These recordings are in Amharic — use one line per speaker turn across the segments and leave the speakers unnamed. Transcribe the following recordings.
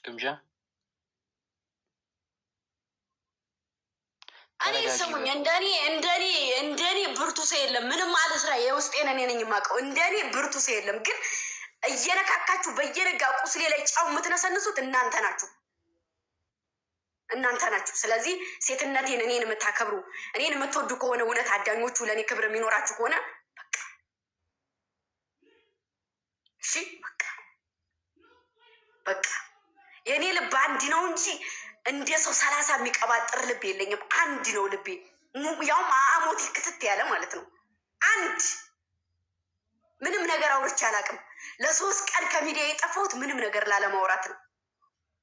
ግምጃ
እኔ ስሙኝ፣ እንደኔ ብርቱ ሰው የለም። ምንም አልስራ፣ የውስጤን እኔ ነኝ የማውቀው። እንደኔ ብርቱ ሰው የለም። ግን እየነካካችሁ በየነጋ ቁስሌ ላይ ጫው የምትነሰንሱት እናንተ ናችሁ። ስለዚህ ሴትነቴን እኔን የምታከብሩ እኔን የምትወዱ ከሆነ እውነት አዳኞቹ ለእኔ ክብር የሚኖራችሁ ከሆነ እሺ፣ በቃ የእኔ ልብ አንድ ነው እንጂ እንደ ሰው 30 የሚቀባጥር ልብ የለኝም። አንድ ነው ልቤ፣ ያውም አሞቴ ክትት ያለ ማለት ነው። አንድ ምንም ነገር አውርቼ አላውቅም። ለ3 ቀን ከሚዲያ የጠፋሁት ምንም ነገር ላለማውራት ነው።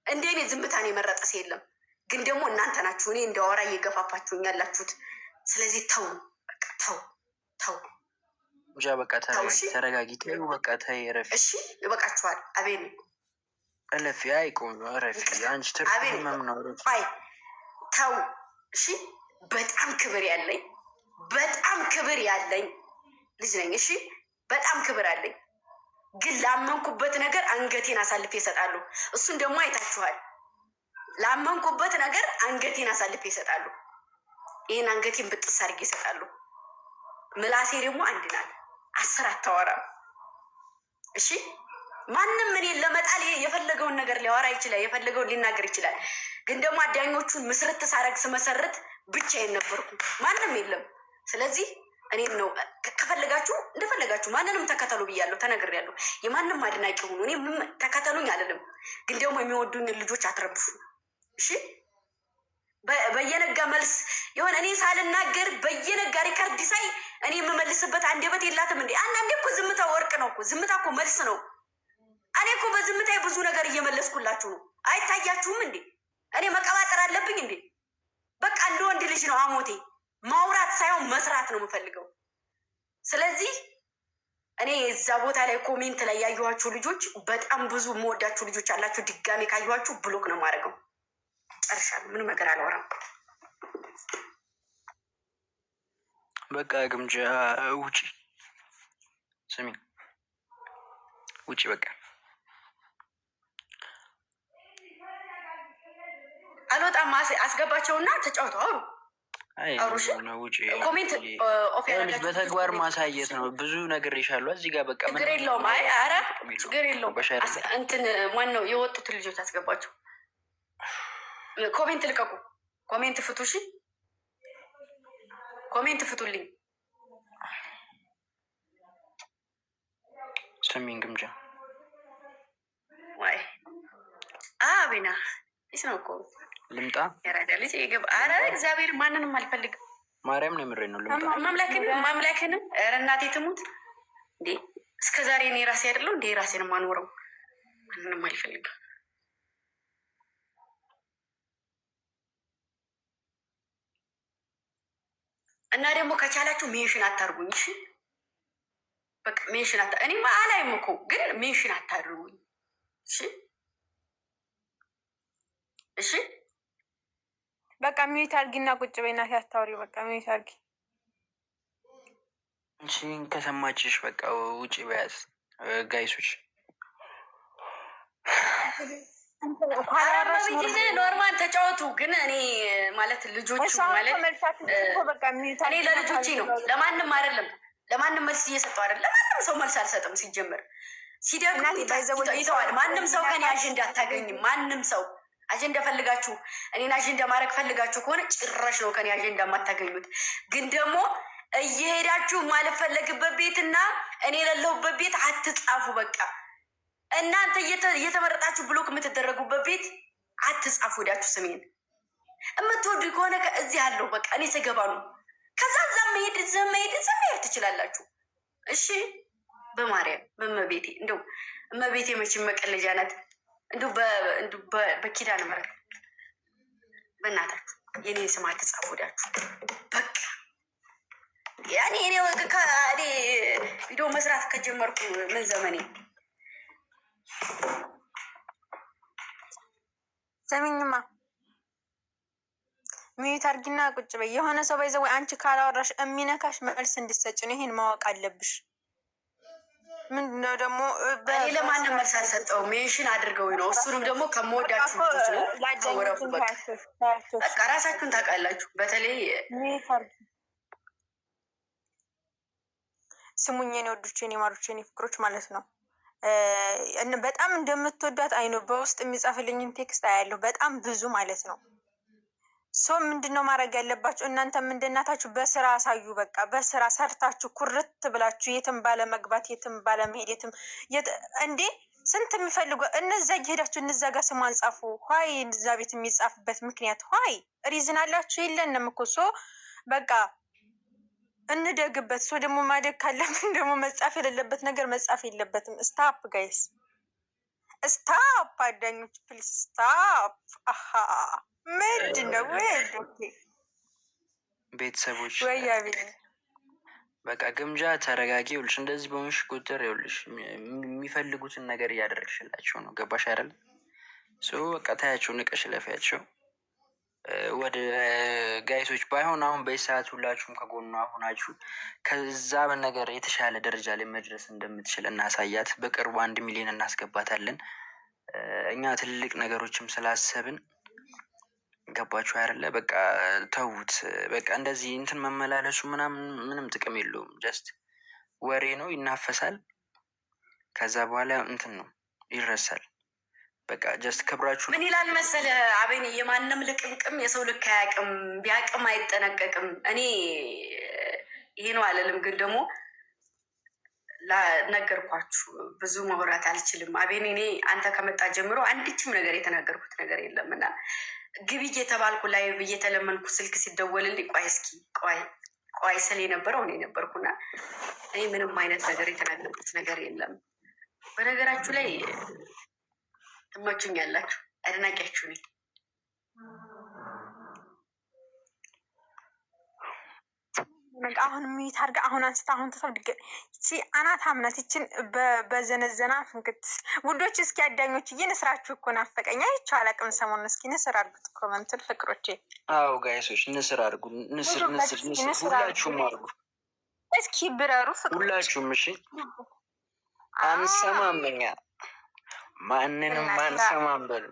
እንደ እኔ ዝምታን የመረጠ ሰው የለም። ግን ደግሞ እናንተ ናችሁ እኔ እንዳወራ እየገፋፋችሁኝ ያላችሁት። ስለዚህ ተው፣ በቃ ተው።
በቃ ተረጋጊ። በቃ ተይ፣ ረፊ።
እሺ ይበቃችኋል። አቤል
እለፊ። አይቆም፣ ረፊ። አንቺ ትርጉም ነው።
አይ ተው፣ እሺ። በጣም ክብር ያለኝ ልጅ ነኝ። እሺ፣ በጣም ክብር አለኝ። ግን ላመንኩበት ነገር አንገቴን አሳልፌ እሰጣለሁ። እሱን ደግሞ አይታችኋል። ላመንኩበት ነገር አንገቴን አሳልፌ እሰጣለሁ። ይህን አንገቴን ብጥስ አድርጌ እሰጣለሁ። ምላሴ ደግሞ አንድ ናት፣ 10 አታወራም። እሺ፣ ማንም እኔን ለመጣል የፈለገውን ነገር ሊያወራ ይችላል፣ የፈለገውን ሊናገር ይችላል። ግን ደግሞ አዳኞቹን ምስርት ሳረግ ስመሰርት ብቻዬን ነበርኩ፣ ማንም የለም። ስለዚህ እኔም ነው ከፈለጋችሁ እንደፈለጋችሁ ማንንም ተከተሉ ብያለሁ፣ ተነግሬያለሁ። የማንም አድናቂ ሆኑ፣ እኔ ተከተሉኝ አልልም። ግን ደግሞ የሚወዱኝን ልጆች አትረብሹ። እሺ፣ በየነጋ መልስ የሆነ እኔ ሳልናገር በየነጋ ሪካርድ ሳይ እኔ የምመልስበት አንደበት የላትም እንዴ? አንዳንዴ እኮ ዝምታ ወርቅ ነው እኮ። ዝምታ እኮ መልስ ነው። እኔ እኮ በዝምታ ብዙ ነገር እየመለስኩላችሁ ነው። አይታያችሁም እንዴ? እኔ መቀባጠር አለብኝ እንዴ? በቃ እንደ ወንድ ልጅ ነው አሞቴ። ማውራት ሳይሆን መስራት ነው የምፈልገው። ስለዚህ እኔ እዛ ቦታ ላይ ኮሜንት ላይ ያየኋችሁ ልጆች በጣም ብዙ የምወዳችሁ ልጆች አላችሁ። ድጋሜ ካየኋችሁ ብሎክ ነው የማደርገው። ጨርሻለሁ። ምንም ነገር አላወራም።
በቃ ግምጃ ውጪ፣ ስሚ ውጪ። በቃ
አልወጣም። አስገባቸውና ተጫውተው አውሩ። ኮሜንት
በተግባር ማሳየት ነው። ብዙ ነገር ይሻሉ እዚህ ጋር በቃ
ችግር የለውም። አይ ኧረ ችግር የለውም። እንትን ማነው የወጡትን ልጆች አስገባቸው። ኮሜንት ልቀቁ። ኮሜንት ፍቱ። እሺ ኮሜንት ፍቱልኝ።
ስሚኝ ግምጃ
ዋይ አቤና ይስ ነው እኮ
ልምጣ
ያራዳ ልጅ ይገብ። አረ እግዚአብሔር ማንንም አልፈልግም።
ማርያም ነው የምሬን ነው። ልምጣ
ማምላክንም ኧረ እናቴ ትሙት እንዴ! እስከዛሬ እኔ ራሴ አይደለሁ እንዴ ራሴን ማኖረው። ማንንም አልፈልግም። እና ደግሞ ከቻላችሁ ሜንሽን አታርጉኝ። እሺ በቃ ሜንሽን እኔማ አላይም እኮ ግን ሜንሽን አታርጉኝ። እሺ እሺ
በቃ ሚዩት አርጊና ቁጭ በይና ሲያስታውሪ በቃ ሚዩት አርጊ።
እሺ ከሰማችሽ በቃ ውጪ በያዝ ጋይሶች።
ኖርማል ተጫወቱ። ግን እኔ ማለት ልጆቹ ማለት እኔ ለልጆቼ ነው፣ ለማንም አይደለም። ለማንም መልስ እየሰጠው አይደለም። ለማንም ሰው መልስ አልሰጥም። ሲጀምር ሲደግሙ ይተዋል። ማንም ሰው ከኔ አጀንዳ አታገኝም። ማንም ሰው አጀንዳ ፈልጋችሁ እኔን አጀንዳ ማድረግ ፈልጋችሁ ከሆነ ጭራሽ ነው ከኔ አጀንዳ የማታገኙት። ግን ደግሞ እየሄዳችሁ ማልፈለግበት ቤትና እኔ የሌለሁበት ቤት አትጻፉ። በቃ እናንተ እየተመረጣችሁ ብሎክ የምትደረጉበት ቤት አትጻፉ። ሄዳችሁ ስሜን የምትወዱ ከሆነ እዚህ አለው በቃ እኔ ስገባ ነው። ከዛ እዛም መሄድ ትችላላችሁ። እሺ በማርያም በመቤቴ እንደው እመቤቴ መቼም መቀለጃ ናት። እንደው በኪዳነ ምሕረት በእናታችሁ የኔን ስም አትጻፉ። ሄዳችሁ በቃ ያኔ እኔ ቪዲዮ መስራት ከጀመርኩ ምን ዘመኔ።
ሰሚኝማ ሚዩት አርጊና ቁጭ በይ። የሆነ ሰው ባይዘው አንቺ ካላወራሽ የሚነካሽ መልስ እንድትሰጪ ነው። ይሄን ማወቅ አለብሽ። ምንድነው ደግሞ
እኔ ለማንም መልስ አልሰጠውም። ሜንሽን አድርገው ነው። እሱንም ደግሞ ከመወዳችሁ ልጆች ነው። ተወረፉ በቃ ራሳችሁን ታውቃላችሁ። በተለይ
ስሙኝ የኔ ወዶች፣ የኔ ማሮች፣ የኔ ፍቅሮች ማለት ነው። በጣም እንደምትወዳት አይኖ በውስጥ የሚጻፍልኝን ቴክስት አያለሁ በጣም ብዙ ማለት ነው። ሶ ምንድነው ማድረግ ያለባችሁ እናንተም እንደናታችሁ በስራ አሳዩ። በቃ በስራ ሰርታችሁ ኩርት ብላችሁ የትም ባለ መግባት የትም ባለ መሄድ እንዴ ስንት የሚፈልጉ እነዛ እየሄዳችሁ እነዛ ጋር ስሟን ጻፉ። ኋይ እዛ ቤት የሚጻፍበት ምክንያት ኋይ ሪዝን አላችሁ የለንም እኮ ሶ በቃ እንደግበት። ሶ ደግሞ ማደግ ካለብን ደግሞ መጻፍ የሌለበት ነገር መጻፍ የለበትም። ስታፕ ጋይስ ስታፕ፣ አዳኞች ፕሊስ ስታፕ። አሀ ምንድን ነው
ቤተሰቦች
ወያቤ
በቃ ግምጃ ተረጋጊ። ይኸውልሽ እንደዚህ በሆንሽ ቁጥር ይኸውልሽ የሚፈልጉትን ነገር እያደረግሽላቸው ነው። ገባሽ አይደል? በቃ ታያቸው፣ ንቀሽ ለፊያቸው። ወደ ጋይሶች ባይሆን አሁን በዚህ ሰዓት ሁላችሁም ከጎኗ ሆናችሁ ከዛ ነገር የተሻለ ደረጃ ላይ መድረስ እንደምትችል እናሳያት። በቅርቡ 1 ሚሊዮን እናስገባታለን። እኛ ትልልቅ ነገሮችም ስላሰብን ገባችሁ አይደለ? በቃ ተዉት። በቃ እንደዚህ እንትን መመላለሱ ምናምን ምንም ጥቅም የለውም። ጀስት ወሬ ነው፣ ይናፈሳል። ከዛ በኋላ እንትን ነው ይረሳል። በቃ ጀስት ክብራችሁ
ምን ይላል መሰለ አቤኔ፣ የማንም ልቅምቅም የሰው ልክ አያውቅም፣ ቢያውቅም አይጠነቀቅም። እኔ ይሄ ነው አለልም፣ ግን ደግሞ ነገርኳችሁ ብዙ ማውራት አልችልም። አቤኔ እኔ አንተ ከመጣ ጀምሮ አንድችም ነገር የተናገርኩት ነገር የለም እና ግቢ እየተባልኩ ላይ እየተለመንኩ ስልክ ሲደወልልኝ ቆይ እስኪ ቆይ ስል የነበረው እኔ ነበርኩና እኔ ምንም አይነት ነገር የተናገርኩት ነገር የለም። በነገራችሁ ላይ ትመቹኛላችሁ፣ አድናቂያችሁ ነኝ።
አሁን ሚት አድርጋ አሁን አንስታ አሁን ተሰብ ይቺ አናት አምናት ይችን በዘነዘና ፍንክት ውዶች። እስኪ አዳኞች ንስራችሁ እኮ ናፈቀኝ። አይቼው አላውቅም ሰሞኑን። እስኪ ንስር አድርጉት ኮመንትን ፍቅሮቼ።
አዎ ጋይሶች ንስር አድርጉ፣ ንስር ሁላችሁም አድርጉ።
እስኪ ብረሩ ፍቅሮቼ
ሁላችሁም። እሺ አንሰማምኛ ማንንም አንሰማም በሉ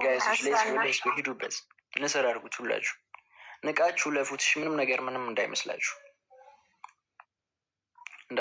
ጋይሶች። ሌስ ሂዱበት፣ ንስር አድርጉት ሁላችሁ። ንቃችሁ ለፉትሽ ምንም ነገር ምንም እንዳይመስላችሁ።